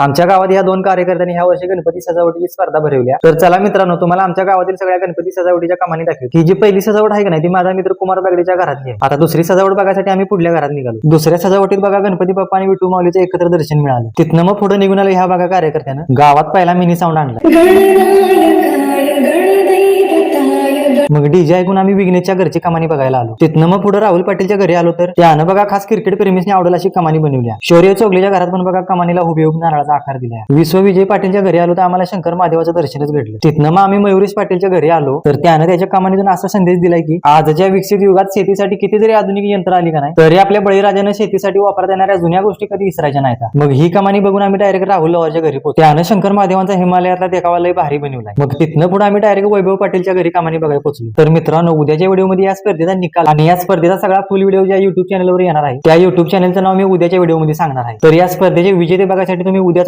आमच्या गावात या 2 कार्यकर्त्यांनी ह्या वर्षी गणपती सजावटीची स्पर्धा भरवली. तर चला मित्रांनो, तुम्हाला आमच्या गावातील सगळ्या गणपती सजावटीच्या कमानी दाखवतो. ही जी पहिली सजावट आहे का नाही, ती माझा मित्र कुमार बागडेच्या घरातली आहे. आता दुसरी सजावट बघायसाठी आम्ही पुढल्या घरात निघालो. दुसऱ्या सजावटीत बघा गणपती बाप्पा आणि विठू माऊलीचं एकत्र दर्शन मिळालं. तिथनं मग पुढे निघून आलं ह्या बघा कार्यकर्त्यानं गावात पहिला मिनी साऊंड आणला. मग डीजे ऐकून आम्ही विघ्नेशच्या घरची कमानी बघायला आलो. तिथनं मग पुढे राहुल पाटीलच्या घरी आलो. तर त्यानं बघा खास क्रिकेट प्रेमीसने आवडेल अशी कमानी बनवली. शौर्य चोगलेच्या घरात पण बघा कमानीला हुबेहूब नारळाचा आकार दिला. विश्व विजय पाटीलच्या घरी आलो तर आम्हाला शंकर महादेवाचं दर्शनच घडलं. तिथनं मग आम्ही मयुरेश पाटीलच्या घरी आलो. तर त्यानं त्याच्या कमानीतून असा संदेश दिलाय की आजच्या विकसित युगात शेतीसाठी किती जरी आधुनिक यंत्र आली का नाही, तरी आपल्या बळीराजानं शेतीसाठी वापरता येणाऱ्या जुन्या गोष्टी कधी विसरायच्या नाहीत. मग ही कमानी बघून आम्ही डायरेक्ट राहुल लवारच्या घरी पोहोचलो. त्यानं शंकर महादेवांचा हिमालयातला देखावा लय भारी बनवलाय. मग तिथनं पुढे आम्ही डायरेक्ट वैभव पाटीलच्या घरी कमानी बघायला पोहोचलो. तर मित्रांनो, उद्याच्या व्हिडिओमध्ये या स्पर्धेचा निकाल आणि या स्पर्धेचा सगळा फुल व्हिडिओ ज्या युट्यूब चॅनलवर येणार आहे, त्या युट्यूब चॅनलचं नाव मी उद्याच्या व्हिडिओमध्ये सांगणार आहे. तर या स्पर्धेचे विजेते बघायसाठी तुम्ही उद्या